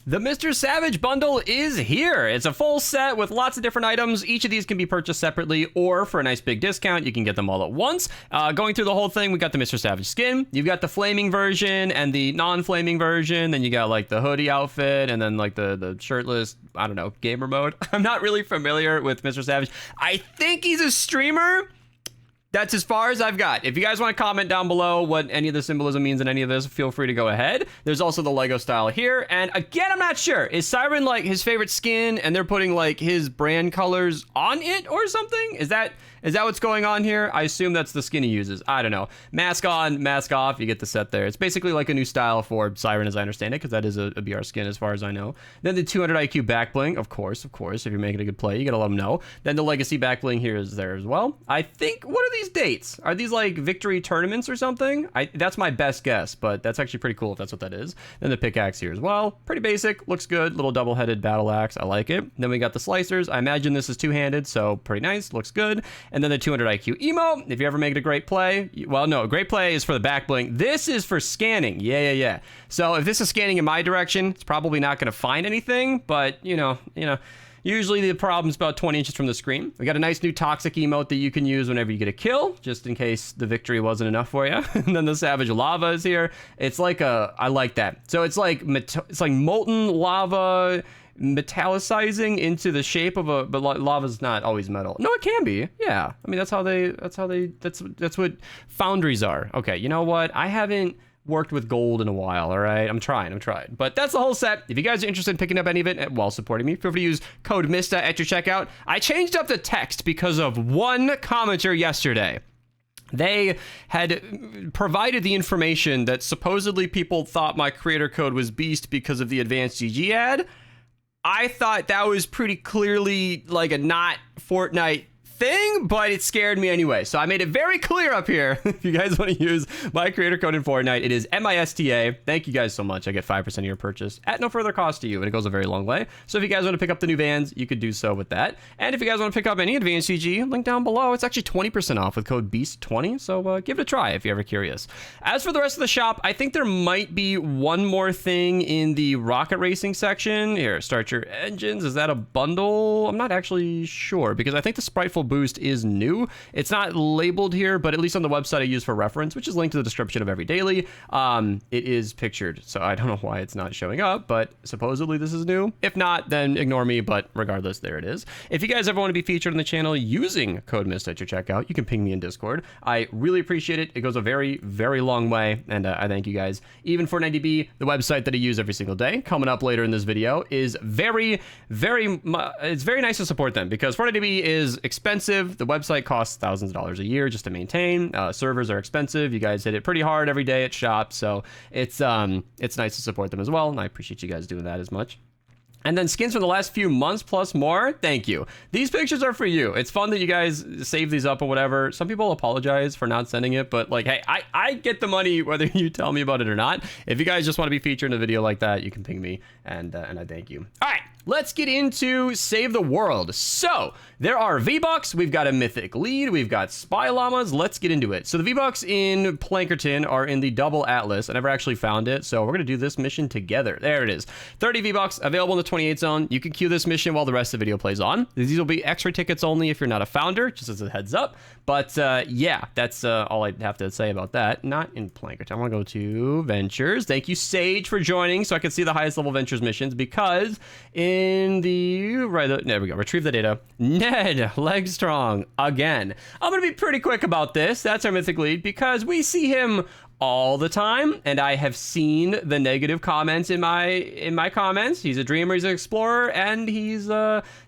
The Mr. Savage bundle is here. It's a full set with lots of different items. Each of these can be purchased separately or for a nice big discount. You can get them all at once. Going through the whole thing, we got the Mr. Savage skin. You've got the flaming version and the non-flaming version. Then you got like the hoodie outfit and then like the shirtless, I don't know, gamer mode. I'm not really familiar with Mr. Savage. I think he's a streamer. That's as far as I've got. If you guys want to comment down below what any of the symbolism means in any of this, feel free to go ahead. There's also the Lego style here. And again, I'm not sure. Is Siren like his favorite skin and they're putting like his brand colors on it or something? Is that what's going on here? I assume that's the skin he uses. I don't know. Mask on, mask off. You get the set there. It's basically like a new style for Siren as I understand it, because that is a BR skin as far as I know. Then the 200 IQ back bling. Of course. If you're making a good play, you got to let them know. Then the Legacy back bling here is there as well. I think, what are these dates? Are these like victory tournaments or something? That's my best guess, but that's actually pretty cool if that's what that is. Then the pickaxe here as well. Pretty basic. Looks good. Little double-headed battle axe. I like it. Then we got the slicers. I imagine this is two-handed, so pretty nice. Looks good. And then the 200 IQ emo. If you ever make it a great play, well, no, a great play is for the back bling. This is for scanning. Yeah. So if this is scanning in my direction, it's probably not going to find anything, but you know, usually the problem's about 20 inches from the screen. We got a nice new toxic emote that you can use whenever you get a kill, just in case the victory wasn't enough for you. And then the Savage lava is here. It's like I like that. So it's like molten lava metallicizing into the shape of but lava's not always metal. No, it can be. Yeah. I mean, that's what foundries are. Okay. You know what? I haven't worked with gold in a while, all right? I'm trying. But that's the whole set. If you guys are interested in picking up any of it while supporting me, feel free to use code Mista at your checkout. I changed up the text because of one commenter yesterday. They had provided the information that supposedly people thought my creator code was beast because of the advanced GG ad. I thought that was pretty clearly like a not Fortnite thing, but it scared me anyway. So I made it very clear up here. If you guys want to use my creator code in Fortnite, it is MISTA. Thank you guys so much. I get 5% of your purchase at no further cost to you, and it goes a very long way. So if you guys want to pick up the new Vans, you could do so with that. And if you guys want to pick up any advanced CG, link down below. It's actually 20% off with code BEAST20. So give it a try if you're ever curious. As for the rest of the shop, I think there might be one more thing in the rocket racing section. Here, start your engines. Is that a bundle? I'm not actually sure because I think the Spriteful Boost is new. It's not labeled here, but at least on the website I use for reference, which is linked to the description of every daily, it is pictured. So I don't know why it's not showing up, but supposedly this is new. If not, then ignore me, but regardless, there it is. If you guys ever want to be featured on the channel using code Mista at your checkout, you can ping me in Discord. I really appreciate it. It goes a very, very long way, and I thank you guys. Even for 90B, the website that I use every single day, coming up later in this video, is it's very nice to support them because 490B is expensive. The website costs thousands of dollars a year just to maintain. Servers are expensive. You guys hit it pretty hard every day at shop, so it's nice to support them as well, and I appreciate you guys doing that as much. And then skins from the last few months plus more. Thank you. These pictures are for you. It's fun that you guys save these up or whatever. Some people apologize for not sending it, but like, hey, I get the money whether you tell me about it or not. If you guys just want to be featured in a video like that, you can ping me, and I thank you. All right, let's get into Save the World. So there are V-Bucks. We've got a Mythic lead. We've got Spy Llamas. Let's get into it. So the V-Bucks in Plankerton are in the double Atlas. I never actually found it, so we're going to do this mission together. There it is. 30 V-Bucks available in the 28 zone. You can queue this mission while the rest of the video plays on. These will be extra tickets only if you're not a founder, just as a heads up. But yeah, that's all I have to say about that. Not in Plankerton. I want to go to Ventures. Thank you, Sage, for joining so I can see the highest level Ventures missions because in the... there we go. Retrieve the data. Ned, leg strong again. I'm going to be pretty quick about this. That's our Mythic lead because we see him all the time, and I have seen the negative comments in my comments. He's a dreamer, he's an explorer, and he's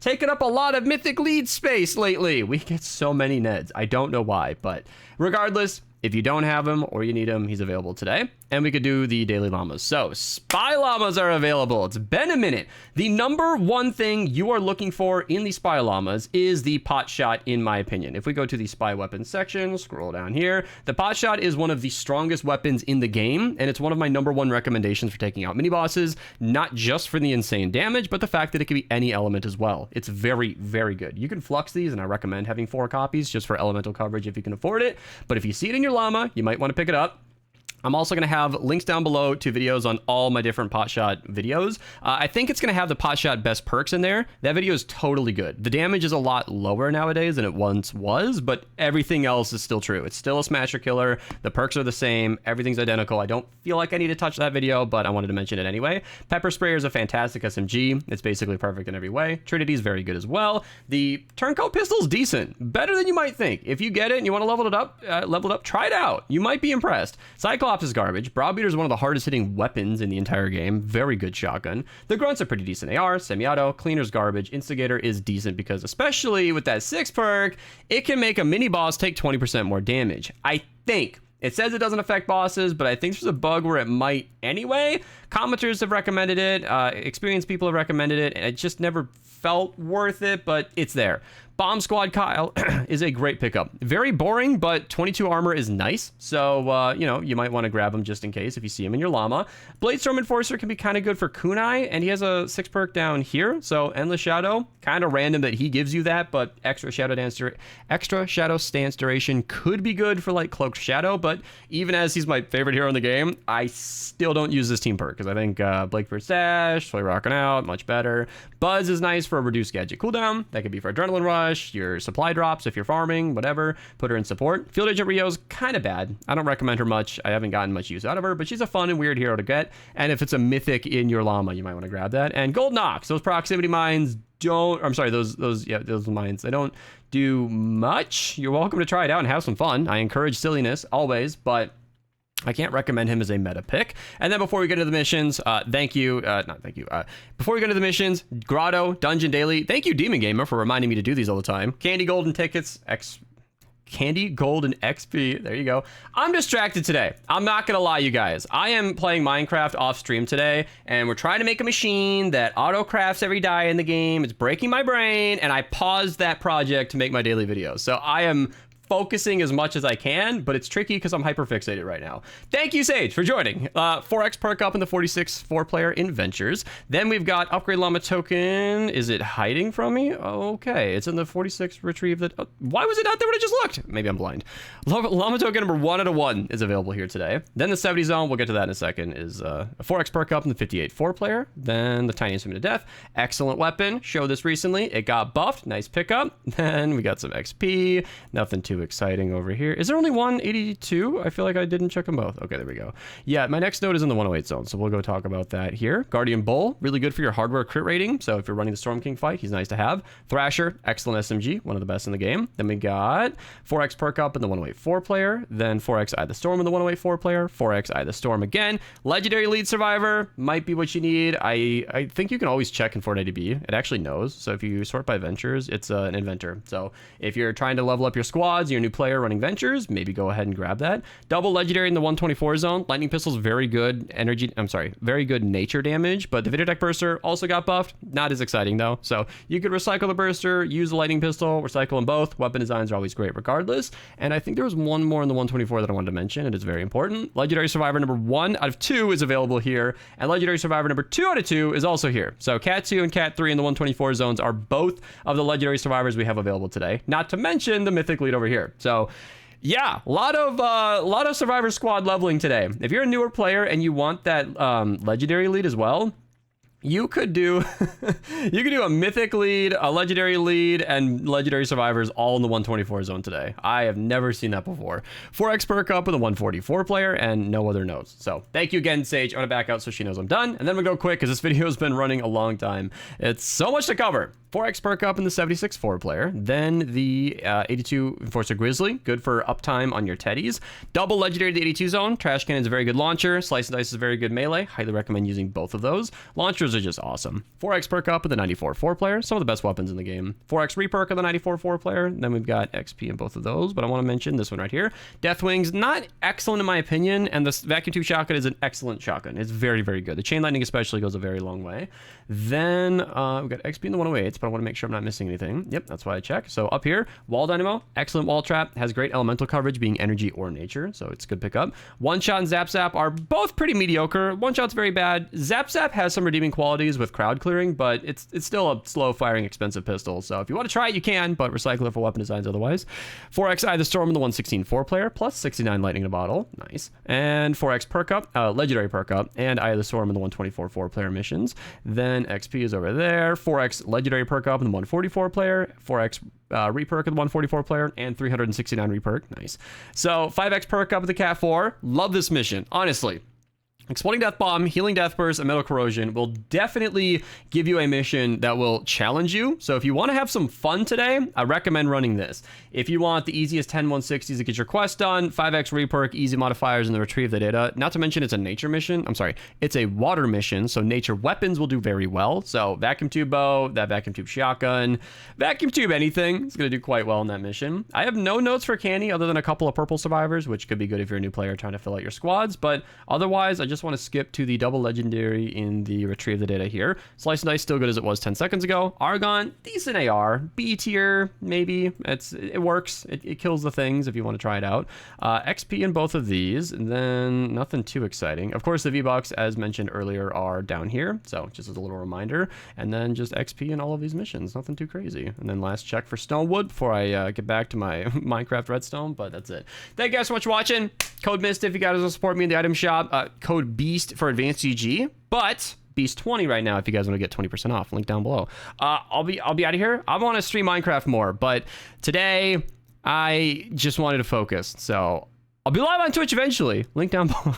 taken up a lot of Mythic lead space lately. We get so many Neds. I don't know why, but regardless, if you don't have him or you need him, he's available today. And we could do the daily llamas. So Spy Llamas are available. It's been a minute. The number one thing you are looking for in the Spy Llamas is the pot shot, in my opinion. If we go to the spy weapons section, scroll down here, the pot shot is one of the strongest weapons in the game, and it's one of my number one recommendations for taking out mini bosses, not just for the insane damage, but the fact that it can be any element as well. It's very, very good. You can flux these, and I recommend having 4 copies just for elemental coverage if you can afford it. But if you see it in your llama, you might want to pick it up. I'm also going to have links down below to videos on all my different potshot videos. I think it's going to have the potshot best perks in there. That video is totally good. The damage is a lot lower nowadays than it once was, but everything else is still true. It's still a smasher killer. The perks are the same. Everything's identical. I don't feel like I need to touch that video, but I wanted to mention it anyway. Pepper Sprayer is a fantastic SMG. It's basically perfect in every way. Trinity is very good as well. The turncoat pistol is decent. Better than you might think. If you get it and you want to level it up, try it out. You might be impressed. Cyclops is garbage. Broadbeater is one of the hardest hitting weapons in the entire game. Very good shotgun. The Grunt's a pretty decent AR. Semi-auto. Cleaner's garbage. Instigator is decent because, especially with that 6 perk, it can make a mini boss take 20% more damage. I think. It says it doesn't affect bosses, but I think there's a bug where it might anyway. Commenters have recommended it. Experienced people have recommended it, and it just never felt worth it, but it's there. Bomb Squad Kyle is a great pickup. Very boring, but 22 armor is nice. So, you know, you might want to grab him just in case if you see him in your llama. Bladestorm Enforcer can be kind of good for kunai, and he has a 6 perk down here. So, Endless Shadow, kind of random that he gives you that, but extra shadow stance duration could be good for like Cloaked Shadow. But even as he's my favorite hero in the game, I still don't use this team perk because I think Blakebeard Sash, Toy Rockin' Out, much better. Buzz is nice for a reduced gadget cooldown. That could be for Adrenaline Rush, your supply drops if you're farming, whatever. Put her in support. Field Agent Rio's kind of bad. I don't recommend her much. I haven't gotten much use out of her, but she's a fun and weird hero to get. And if it's a mythic in your llama, you might want to grab that. And Gold Nox, those proximity mines don't, I'm sorry, those mines, they don't do much. You're welcome to try it out and have some fun. I encourage silliness always, but I can't recommend him as a meta pick. And then before we get into the missions, before we go to the missions, Grotto, Dungeon Daily. Thank you, Demon Gamer, for reminding me to do these all the time. Candy Golden Tickets, Candy Golden XP. There you go. I'm distracted today. I'm not going to lie, you guys. I am playing Minecraft off stream today, and we're trying to make a machine that auto crafts every die in the game. It's breaking my brain, and I paused that project to make my daily videos. So I am focusing as much as I can, but it's tricky because I'm hyper fixated right now. Thank you, Sage, for joining. 4x perk up in the 46 4-player in Ventures. Then we've got Upgrade Llama Token. Is it hiding from me? Okay, it's in the 46 retrieve. That why was it not there when I just looked? Maybe I'm blind. Llama Token number 1 out of 1 is available here today. Then the 70 zone, we'll get to that in a second, is a 4x perk up in the 58 4-player. Then the Tiny Instrument of Death. Excellent weapon. Showed this recently. It got buffed. Nice pickup. Then we got some XP. Nothing too exciting over here. Is there only 182? I feel like I didn't check them both. Okay, there we go. Yeah, my next node is in the 108 zone, so we'll go talk about that here. Guardian Bull, really good for your hardware crit rating, so if you're running the Storm King fight, he's nice to have. Thrasher, excellent SMG, one of the best in the game. Then we got 4x perk up in the 108 4-player, then 4x Eye the Storm in the 108 4-player, 4x Eye the Storm again. Legendary Lead Survivor might be what you need. I think you can always check in Fortnite DB. It actually knows, so if you sort by Ventures, it's an inventor. So if you're trying to level up your squads, you're a new player running Ventures, maybe go ahead and grab that. Double legendary in the 124 zone. Lightning Pistol's very good very good nature damage, but the Video Deck Burster also got buffed. Not as exciting though. So you could recycle the Burster, use the Lightning Pistol, recycle them both. Weapon designs are always great regardless. And I think there was one more in the 124 that I wanted to mention. It is very important. Legendary Survivor number 1 out of 2 is available here, and Legendary Survivor number 2 out of 2 is also here. So Cat 2 and Cat 3 in the 124 zones are both of the Legendary Survivors we have available today. Not to mention the Mythic lead over here. So yeah, a lot of Survivor Squad leveling today. If you're a newer player and you want that legendary lead as well, you could do a mythic lead, a legendary lead, and legendary survivors all in the 124 zone today. I have never seen that before. 4x perk up with a 144 player and no other nodes. So thank you again, Sage. I'm gonna back out so she knows I'm done, and then we'll go quick because this video has been running a long time. It's so much to cover. 4x perk up in the 76 4-player, then the 82 Enforcer Grizzly, good for uptime on your teddies. Double legendary to the 82 zone. Trash Cannon is a very good launcher. Slice and Dice is a very good melee. Highly recommend using both of those. Launchers are just awesome. 4x perk up in the 94 4-player, some of the best weapons in the game. 4x reperk in the 94 4-player, then we've got XP in both of those, but I want to mention this one right here. Deathwing's not excellent in my opinion, and the Vacuum Tube Shotgun is an excellent shotgun. It's very, very good. The Chain Lightning especially goes a very long way. Then we've got XP in the 108s. but I want to make sure I'm not missing anything. Yep, that's why I check. So up here, Wall Dynamo, excellent wall trap, has great elemental coverage being energy or nature, so it's good pickup. One Shot and Zap Zap are both pretty mediocre. One Shot's very bad. Zap Zap has some redeeming qualities with crowd clearing, but it's still a slow firing, expensive pistol. So if you want to try it, you can, but recycle it for weapon designs otherwise. 4x Eye of the Storm in the 116 4-player, plus 69 Lightning in a Bottle. Nice. And 4x Perk Up, Legendary Perk Up, and Eye of the Storm in the 124 4-player missions. Then XP is over there. 4x Legendary Perk Up in the 144 player, 4x reperk in the 144 player, and 369 reperk. Nice. So 5x Perk Up with the Cat 4. Love this mission, honestly. Exploding Death Bomb, Healing Death Burst, and Metal Corrosion will definitely give you a mission that will challenge you. So if you want to have some fun today, I recommend running this. If you want the easiest 10 160s to get your quest done, 5x reperk, easy modifiers, and the retrieve the data. Not to mention it's a nature mission. I'm sorry, it's a water mission, so nature weapons will do very well. So vacuum tube bow, that vacuum tube shotgun, vacuum tube anything is going to do quite well in that mission. I have no notes for Canny other than a couple of purple survivors, which could be good if you're a new player trying to fill out your squads, but otherwise I just want to skip to the double legendary in the retrieve the data here. Slice and Dice still good as it was 10 seconds ago. Argon, decent AR. B tier, maybe. It works. It kills the things if you want to try it out. XP in both of these, and then nothing too exciting. Of course, the V-Bucks, as mentioned earlier, are down here, so just as a little reminder. And then just XP in all of these missions. Nothing too crazy. And then last check for Stonewood before I get back to my Minecraft Redstone, but that's it. Thank you guys so much for watching. Code Mista if you guys want to support me in the item shop. Code Beast for advanced GG, but Beast 20 right now if you guys want to get 20% off. Link down below. I'll be out of here. I want to stream Minecraft more, but today I just wanted to focus. So I'll be live on Twitch eventually. Link down below.